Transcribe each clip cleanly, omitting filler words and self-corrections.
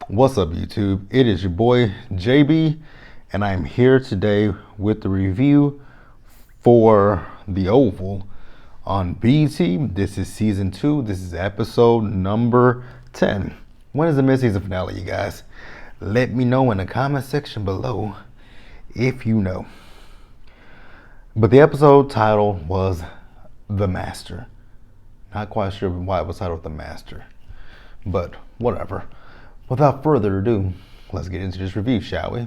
What's up, YouTube? It is your boy JB, and I'm here today with the review for The Oval on BT. This is season 2. This is episode number 10. When is the mid-season finale, you guys? Let me know in the comment section below if you know. But the episode title was The Master. Not quite sure why it was titled The Master, but whatever. Without further ado, let's get into this review, shall we?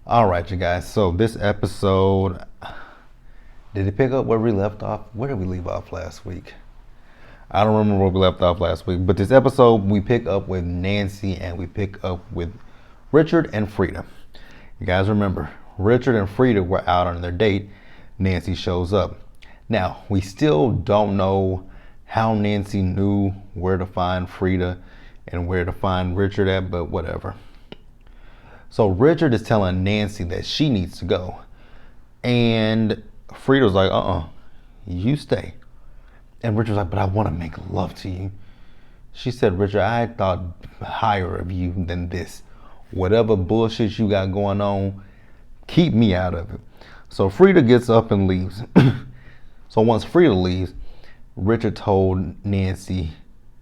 Alright, you guys, so this episode, did it pick up where we left off? Where did we leave off last week? I don't remember where we left off last week, but this episode, we pick up with Nancy and we pick up with Richard and Frida. You guys remember, Richard and Frida were out on their date. Nancy shows up. Now, we still don't know how Nancy knew where to find Frida and where to find Richard at, but whatever. So Richard is telling Nancy that she needs to go. And Frida was like, you stay. And Richard's like, but I want to make love to you. She said, Richard, I thought higher of you than this. Whatever bullshit you got going on, keep me out of it. So Frida gets up and leaves. So once Frida leaves, Richard told Nancy,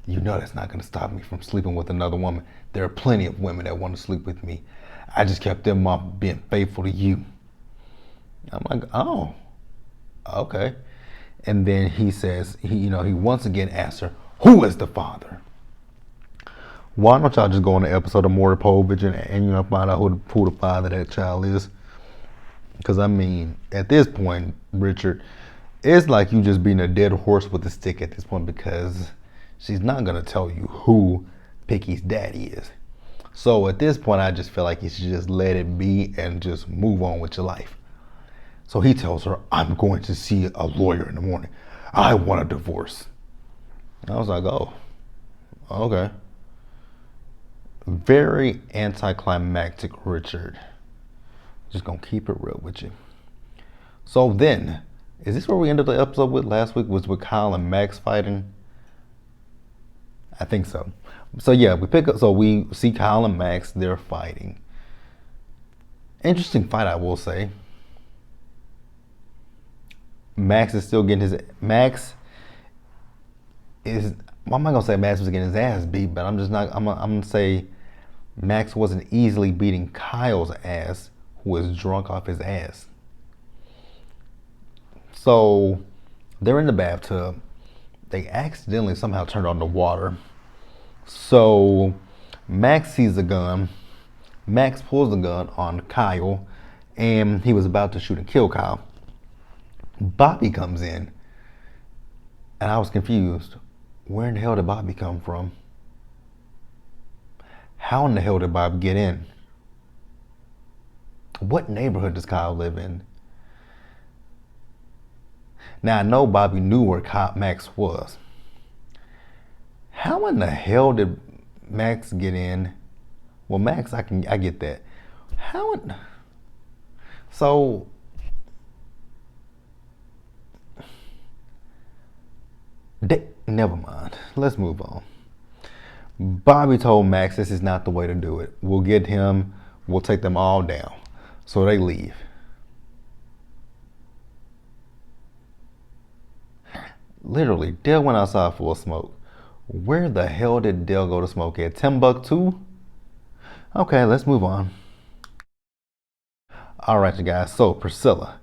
you know that's not going to stop me from sleeping with another woman. There are plenty of women that want to sleep with me. I just kept them off being faithful to you. I'm like, oh, okay. And then he says, he once again asks her, who is the father? Why don't y'all just go on the episode of Maury Povich and find out who the father of that child is? Because, I mean, at this point, Richard, it's like you just beating a dead horse with a stick at this point, because she's not going to tell you who Picky's daddy is. So at this point, I just feel like you should just let it be and just move on with your life. So he tells her, I'm going to see a lawyer in the morning. I want a divorce. I was like, oh, okay. Very anticlimactic, Richard. Just going to keep it real with you. So then, is this where we ended the episode with last week? Was with Kyle and Max fighting? I think so. So yeah, we see Kyle and Max, they're fighting. Interesting fight, I will say. Max is still getting his, I'm not gonna say Max was getting his ass beat, but I'm gonna say Max wasn't easily beating Kyle's ass, who was drunk off his ass. So they're in the bathtub. They accidentally somehow turned on the water. So Max sees a gun. Max pulls the gun on Kyle, and he was about to shoot and kill Kyle. Bobby comes in, and I was confused. Where in the hell did Bobby come from? How in the hell did Bobby get in? What neighborhood does Kyle live in? Now, I know Bobby knew where Max was. How in the hell did Max get in? Well, Max, I get that. So, never mind. Let's move on. Bobby told Max this is not the way to do it. We'll get him. We'll take them all down. So they leave. Literally, Dale went outside for a smoke. Where the hell did Dale go to smoke at? Timbuktu? Okay, let's move on. All right, you guys. So Priscilla,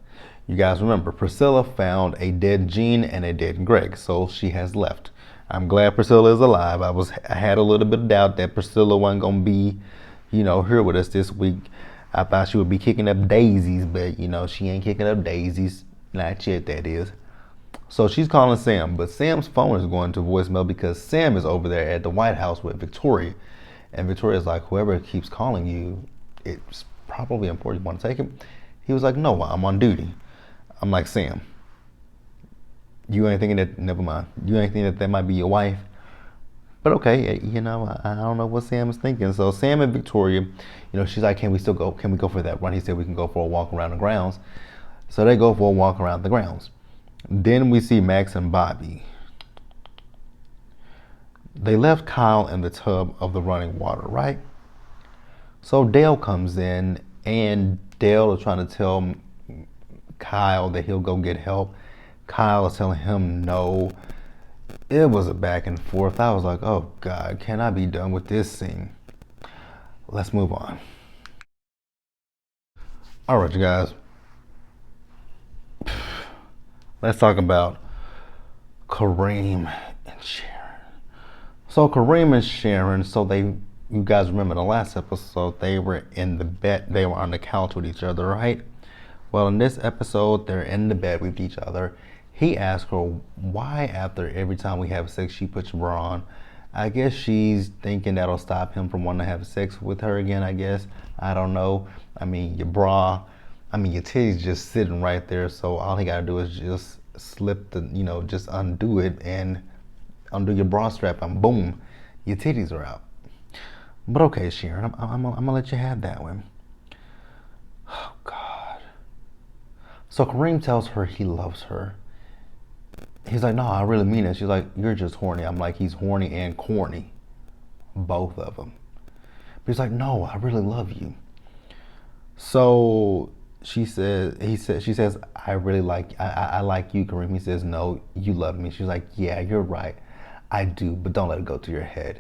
you guys remember Priscilla found a dead Gene and a dead Greg, so she has left. I'm glad Priscilla is alive. I had a little bit of doubt that Priscilla wasn't gonna be, here with us this week. I thought she would be kicking up daisies, but she ain't kicking up daisies. Not yet, that is. So she's calling Sam, but Sam's phone is going to voicemail because Sam is over there at the White House with Victoria. And Victoria's like, whoever keeps calling you, it's probably important. You want to take it? He was like, no, I'm on duty. I'm like, Sam, you ain't thinking that, never mind. You ain't thinking that might be your wife? But okay, I don't know what Sam is thinking. So Sam and Victoria, she's like, can we go for that run? He said we can go for a walk around the grounds. So they go for a walk around the grounds. Then we see Max and Bobby. they left Kyle in the tub of the running water, right? So Dale comes in, and Dale is trying to tell Kyle that he'll go get help. Kyle is telling him no. It was a back and forth. I was like, oh God, can I be done with this scene? Let's move on. All right, you guys. Let's talk about Kareem and Sharon. So Kareem and Sharon, you guys remember the last episode, they were in the bed, they were on the couch with each other, right? Well, in this episode, they're in the bed with each other. He asked her why after every time we have sex, she puts your bra on. I guess she's thinking that'll stop him from wanting to have sex with her again, I guess. I don't know. I mean, your titty's just sitting right there, so all he gotta do is just just undo it and undo your bra strap, and boom, your titties are out. But okay, Sharon, I'm gonna let you have that one. Oh, God. So Kareem tells her he loves her. He's like, no, I really mean it. She's like, you're just horny. I'm like, he's horny and corny. Both of them. But he's like, no, I really love you. So she says, I really I like you, Kareem. He says, no, you love me. She's like, yeah, you're right. I do, but don't let it go to your head.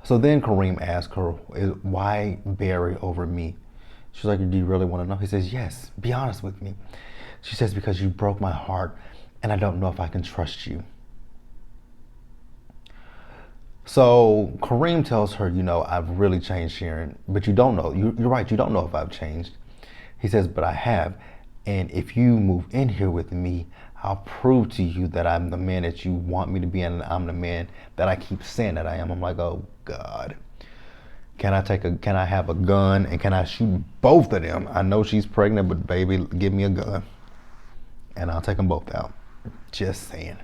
So then Kareem asks her, why Barry over me? She's like, do you really want to know? He says, yes, be honest with me. She says, because you broke my heart and I don't know if I can trust you. So Kareem tells her, I've really changed, Sharon, but you don't know. You're right, you don't know if I've changed. He says, but I have. And if you move in here with me, I'll prove to you that I'm the man that you want me to be and I'm the man that I keep saying that I am. I'm like, oh God. Can I have a gun and can I shoot both of them? I know she's pregnant, but baby, give me a gun and I'll take them both out. Just saying.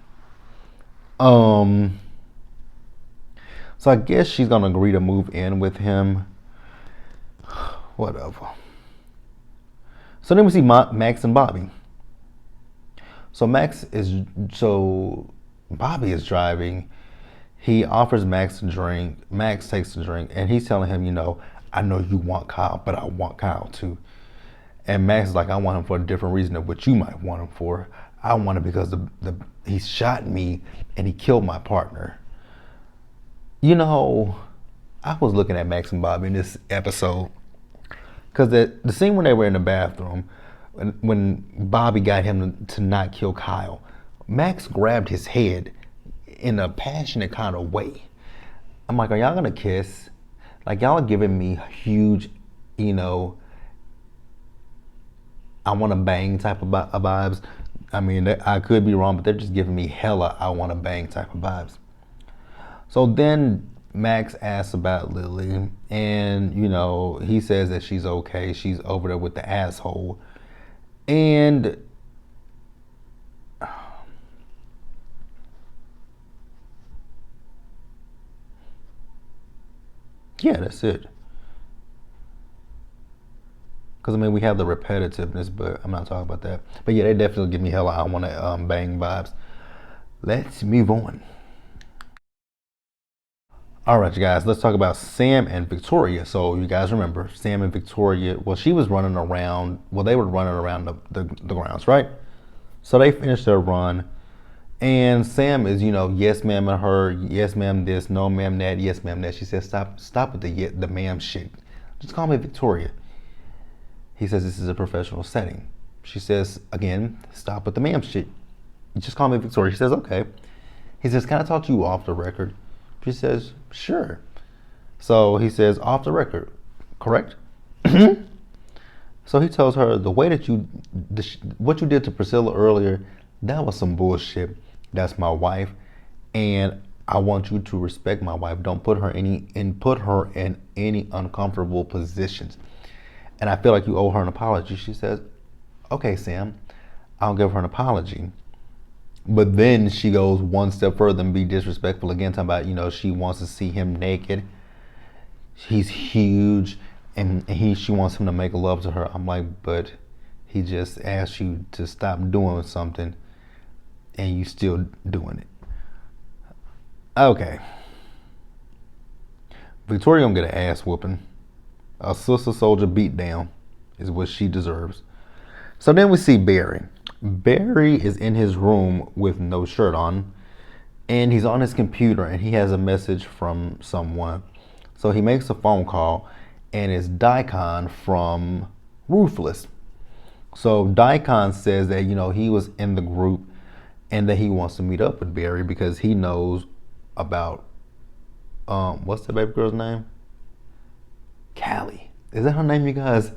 So I guess she's gonna agree to move in with him. Whatever. So then we see Max and Bobby. So Bobby is driving. He offers Max a drink. Max takes a drink, and he's telling him, I know you want Kyle, but I want Kyle too. And Max is like, I want him for a different reason than what you might want him for. I want it because he shot me and he killed my partner. I was looking at Max and Bobby in this episode because the scene when they were in the bathroom, when Bobby got him to not kill Kyle, Max grabbed his head in a passionate kind of way. I'm like, are y'all gonna kiss? Like, y'all are giving me huge, I want to bang type of vibes. I mean, I could be wrong, but they're just giving me hella I want to bang type of vibes. So then Max asks about Lily, and he says that she's okay. She's over there with the asshole, and yeah, that's it. Because we have the repetitiveness, but I'm not talking about that. But yeah, they definitely give me hella I want to bang vibes. Let's move on. All right, you guys, let's talk about Sam and Victoria. So you guys remember Sam and Victoria, well, she was running around, they were running around the grounds, right? So they finished their run, and Sam is, yes ma'am and her, yes ma'am this, no ma'am that, yes ma'am that. She says, stop with the ma'am shit. Just call me Victoria. He says, this is a professional setting. She says, again, stop with the ma'am shit. Just call me Victoria. She says, okay. He says, can I talk to you off the record? She says, sure. So he says, off the record, correct? So he tells her, the way that what you did to Priscilla earlier, that was some bullshit. That's my wife, and I want you to respect my wife. Don't put her in any uncomfortable positions. And I feel like you owe her an apology. She says, okay, Sam, I'll give her an apology. But then she goes one step further and be disrespectful again, talking about, she wants to see him naked. He's huge, and she wants him to make love to her. I'm like, but he just asked you to stop doing something, and you still doing it. Okay. Victoria gonna get an ass whooping. A sister soldier beat down is what she deserves. So then we see Barry. Barry is in his room with no shirt on, and he's on his computer, and he has a message from someone. So he makes a phone call, and it's Daikon from Ruthless. So Daikon says that, he was in the group and that he wants to meet up with Barry because he knows about, what's the baby girl's name? Callie. Is that her name, you guys?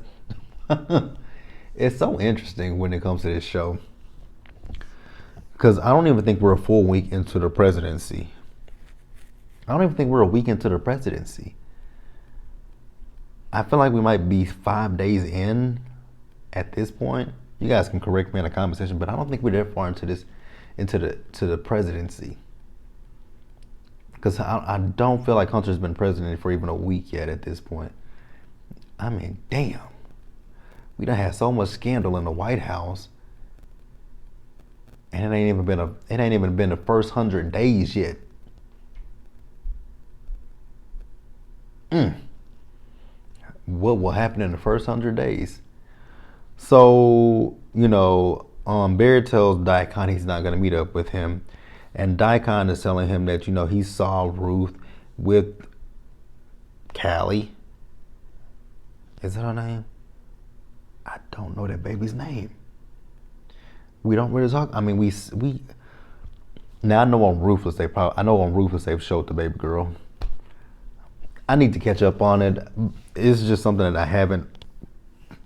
It's so interesting when it comes to this show. Because I don't even think we're a full week into the presidency. I don't even think we're a week into the presidency. I feel like we might be 5 days in at this point. You guys can correct me in the comment section, but I don't think we're that far into the presidency. Because I don't feel like Hunter's been president for even a week yet at this point. I mean, damn. We done had so much scandal in the White House, and it ain't even been the first 100 days yet. What will happen in the first 100 days? So, Barry tells Daikon he's not gonna meet up with him, and Daikon is telling him that he saw Ruth with Callie. Is that her name? I don't know that baby's name. We don't really talk. I mean, we now I know on Ruthless they've showed the baby girl. I need to catch up on it. It's just something that I haven't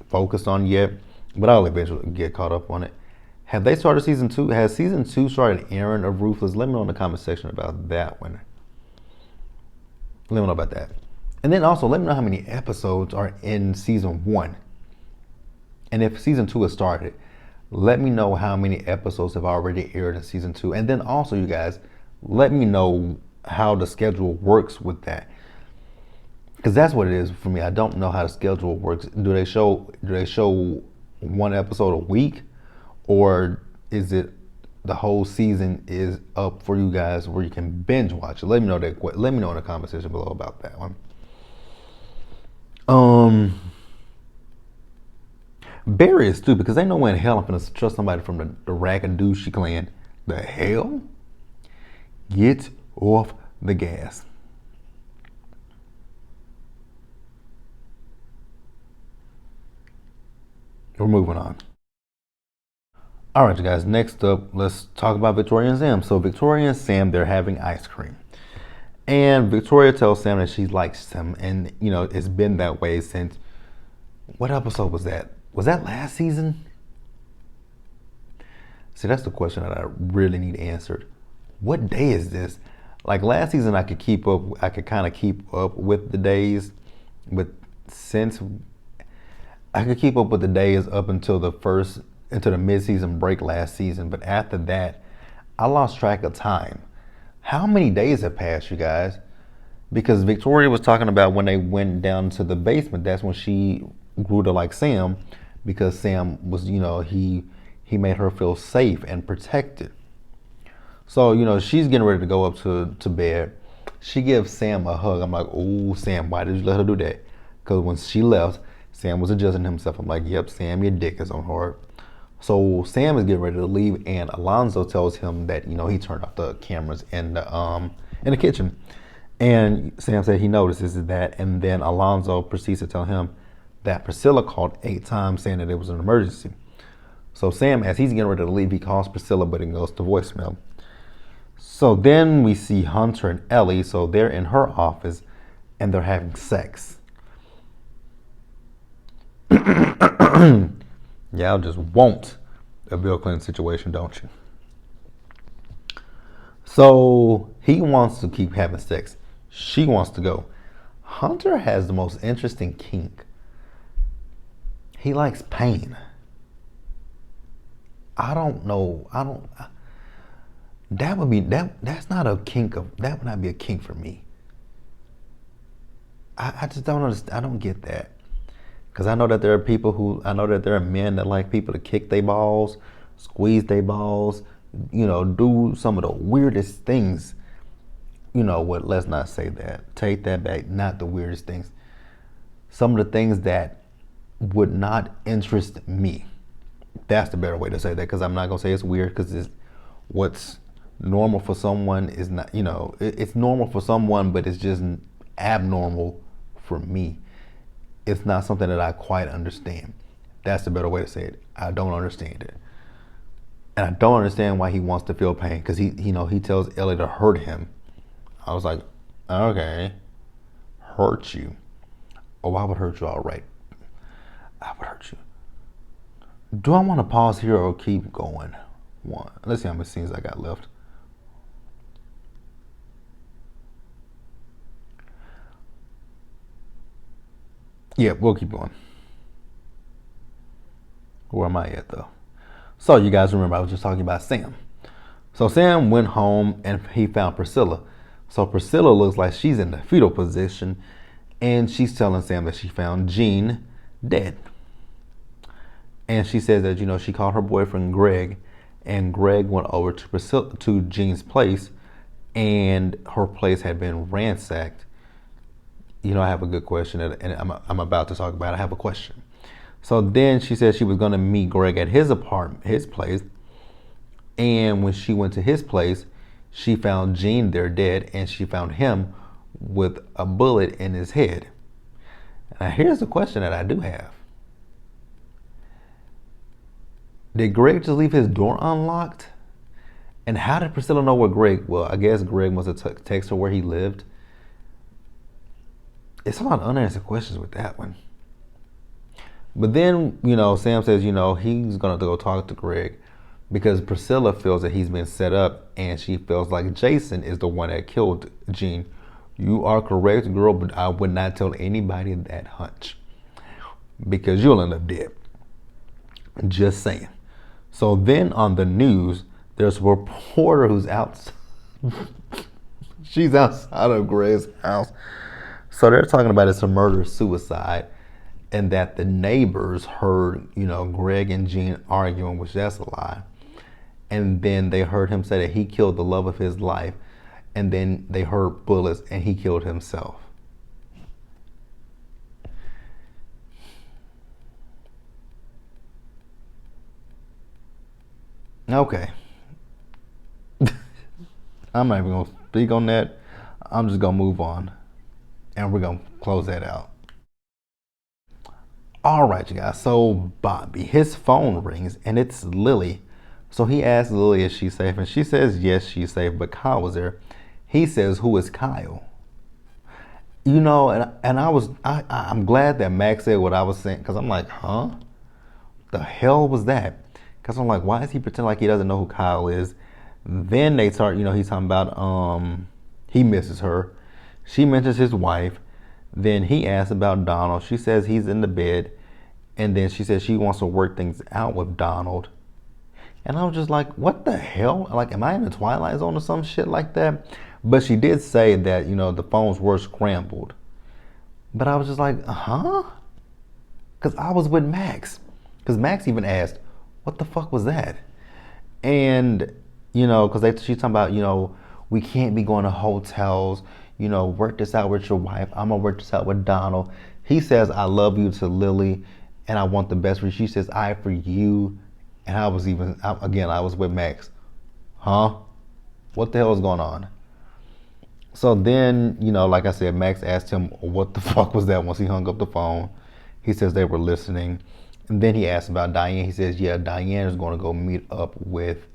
focused on yet, but I'll eventually get caught up on it. Have they started season 2? Has season 2 started airing of Ruthless? Let me know in the comment section about that one. Let me know about that. And then also let me know how many episodes are in season 1. And if season 2 has started, let me know how many episodes have already aired in season 2. And then also, you guys, let me know how the schedule works with that. Because that's what it is for me. I don't know how the schedule works. Do they show one episode a week? Or is it the whole season is up for you guys where you can binge watch it? Let me know that. Let me know in the comment section below about that one. Barry is stupid because ain't no way in hell I'm gonna trust somebody from the Ragadushi clan. The hell? Get off the gas. We're moving on. All right, you guys, next up, let's talk about Victoria and Sam. So Victoria and Sam, they're having ice cream. And Victoria tells Sam that she likes him. And, it's been that way since, what episode was that? Was that last season? See, that's the question that I really need answered. What day is this? Like last season, I could kind of keep up with the days. But since I could keep up with the days up until the mid-season break last season, but after that, I lost track of time. How many days have passed, you guys? Because Victoria was talking about when they went down to the basement, that's when she grew to like Sam, because Sam was, he made her feel safe and protected. So, she's getting ready to go up to bed. She gives Sam a hug. I'm like, oh, Sam, why did you let her do that? Because when she left, Sam was adjusting himself. I'm like, yep, Sam, your dick is on hard. So Sam is getting ready to leave, and Alonzo tells him that he turned off the cameras in the kitchen, and Sam said he notices that, and then Alonzo proceeds to tell him that Priscilla called 8 times saying that it was an emergency. So Sam, as he's getting ready to leave, he calls Priscilla, but it goes to voicemail. So then we see Hunter and Ellie. So they're in her office, and they're having sex. Y'all just want a Bill Clinton situation, don't you? So he wants to keep having sex. She wants to go. Hunter has the most interesting kink. He likes pain. I don't know. That's not a kink that would not be a kink for me. I just don't understand. I don't get that. Because I know that there are men that like people to kick their balls, squeeze their balls, do some of the weirdest things you know what, let's not say that. Take that back. Not the weirdest things. Some of the things that would not interest me. That's the better way to say that, because I'm not going to say it's weird, because it's what's normal for someone is not, you know, it's normal for someone, but it's just abnormal for me. It's not something that I quite understand. That's the better way to say it. I don't understand it. And I don't understand why he wants to feel pain, because he tells Ellie to hurt him. I was like, okay, hurt you. Oh, I would hurt you all right. I would hurt you. Do I want to pause here or keep going? One. Let's see how many scenes I got left. Yeah, we'll keep going. Where am I at though? So you guys remember I was just talking about Sam. So Sam went home and he found Priscilla. So Priscilla looks like she's in the fetal position, and she's telling Sam that she found Jean dead. And she says that, you know, she called her boyfriend Greg, and Greg went over to Jean's place, and her place had been ransacked. You know, I have a good question, and I'm about to talk about it. I have a question. So then she said she was going to meet Greg at his apartment, his place. And when she went to his place, she found Jean there dead, and she found him with a bullet in his head. Now here's the question that I do have. Did Greg just leave his door unlocked? And how did Priscilla know where Greg? Well, I guess Greg must have texted her where he lived. It's a lot of unanswered questions with that one. But then, you know, Sam says, you know, he's going to go talk to Greg because Priscilla feels that he's been set up, and she feels like Jason is the one that killed Jean. You are correct, girl, but I would not tell anybody that hunch because you'll end up dead. Just saying. So then on the news, there's a reporter who's out. She's outside of Greg's house. So they're talking about it's a murder-suicide, and that the neighbors heard, you know, Greg and Jean arguing, which that's a lie. And then they heard him say that he killed the love of his life, and then they heard bullets and he killed himself. Okay. I'm not even going to speak on that. I'm just going to move on, and we're going to close that out. All right, you guys. So Bobby, his phone rings, and it's Lily. So he asks Lily if she's safe, and she says yes, she's safe, but Kyle was there. He says, who is Kyle? You know, and I'm glad that Max said what I was saying, because I'm like, huh? The hell was that? Because I'm like, why is he pretending like he doesn't know who Kyle is? Then they start, you know, he's talking about he misses her. She mentions his wife. Then he asks about Donald. She says he's in the bed. And then she says she wants to work things out with Donald. And I was just like, what the hell? Like, am I in the Twilight Zone or some shit like that? But she did say that, you know, the phones were scrambled. But I was just like, huh? Because I was with Max. Because Max even asked, what the fuck was that? And, you know, because she's talking about, you know, we can't be going to hotels. You know, work this out with your wife. I'm going to work this out with Donald. He says, I love you to Lily, and I want the best for you. She says, I for you. And I was with Max. Huh? What the hell is going on? So then, you know, like I said, Max asked him, what the fuck was that once he hung up the phone. He says they were listening. And then he asked about Diane. He says, yeah, Diane is going to go meet up with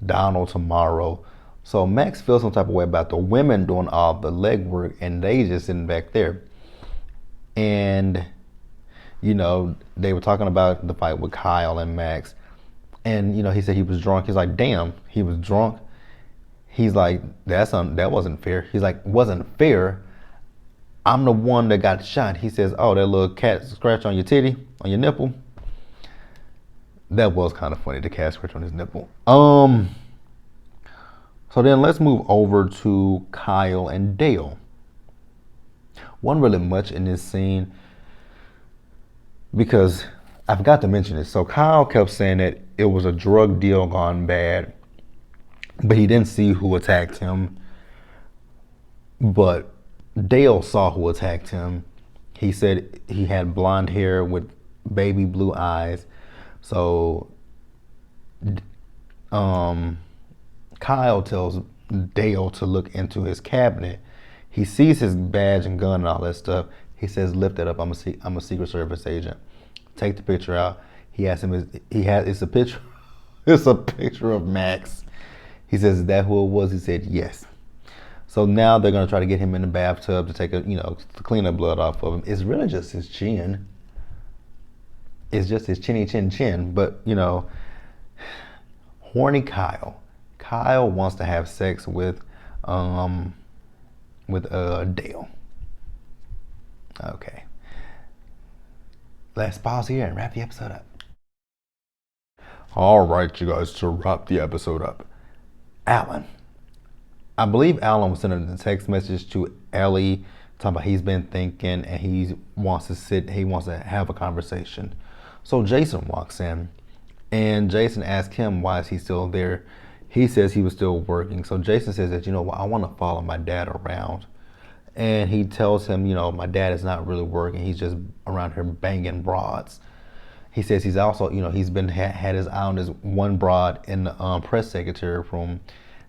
Donald tomorrow. So Max feels some type of way about the women doing all the legwork, and they just sitting back there. And, you know, they were talking about the fight with Kyle and Max. And, you know, he said he was drunk. He's like, damn, he was drunk. He's like, that wasn't fair. He's like, wasn't fair. I'm the one that got shot. He says, oh, that little cat scratch on your titty, on your nipple. That was kind of funny, the cat scratch on his nipple. So then let's move over to Kyle and Dale. Wasn't really much in this scene because I forgot to mention it. So Kyle kept saying that it was a drug deal gone bad, but he didn't see who attacked him. But Dale saw who attacked him. He said he had blonde hair with baby blue eyes. So Kyle tells Dale to look into his cabinet. He sees his badge and gun and all that stuff. He says, "Lift it up. I'm a Secret Service agent." Take the picture out. He asks him, it's a picture. It's a picture of Max. He says, "Is that who it was?" He said, "Yes." So now they're gonna try to get him in the bathtub to take to clean the blood off of him. It's really just his chin. It's just his chinny chin. But horny Kyle. Kyle wants to have sex with Dale. Okay. Let's pause here and wrap the episode up. All right, you guys, to wrap the episode up. Alan. I believe Alan was sending a text message to Ellie talking about he's been thinking and he wants to have a conversation. So Jason walks in and Jason asks him, why is he still there? He says he was still working. So Jason says that, I want to follow my dad around. And he tells him, my dad is not really working. He's just around here banging broads. He says he's also, he's been had his eye on this one broad in the press secretary room.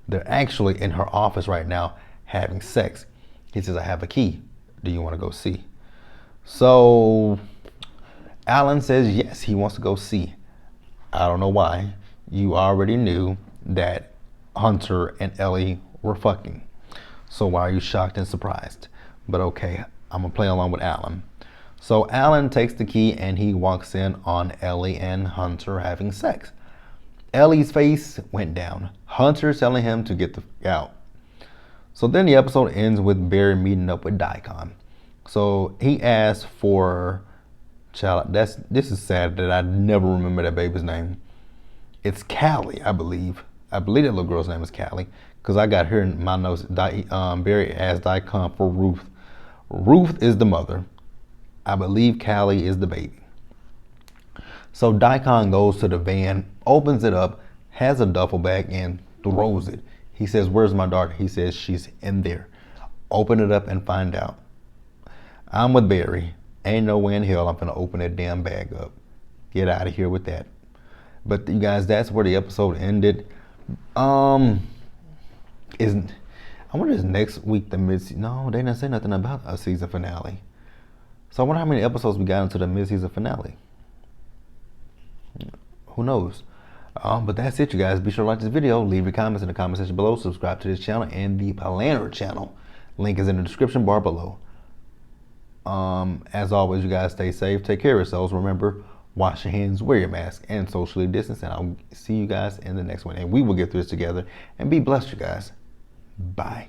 They're actually in her office right now having sex. He says, "I have a key. Do you want to go see?" So Alan says yes, he wants to go see. I don't know why. You already knew that Hunter and Ellie were fucking. So why are you shocked and surprised? But okay, I'm gonna play along with Alan. So Alan takes the key and he walks in on Ellie and Hunter having sex. Ellie's face went down. Hunter telling him to get the fuck out. So then the episode ends with Barry meeting up with Daikon. So he asked for this is sad that I never remember that baby's name. It's Callie, I believe. I believe that little girl's name is Callie, because I got her in my notes. Barry asked Daikon for Ruth. Ruth is the mother. I believe Callie is the baby. So Daikon goes to the van, opens it up, has a duffel bag, and throws it. He says, "Where's my daughter?" He says, "She's in there." Open it up and find out. I'm with Barry. Ain't no way in hell I'm gonna open that damn bag up. Get out of here with that. But you guys, that's where the episode ended. I wonder is next week the no, they didn't say nothing about a season finale. So I wonder how many episodes we got into the mid-season finale. Who knows? But that's it, you guys. Be sure to like this video, leave your comments in the comment section below, subscribe to this channel and the Planner channel. Link is in the description bar below. As always, you guys stay safe, take care of yourselves. Remember, wash your hands, wear your mask, and socially distance. And I'll see you guys in the next one. And we will get through this together. And be blessed, you guys. Bye.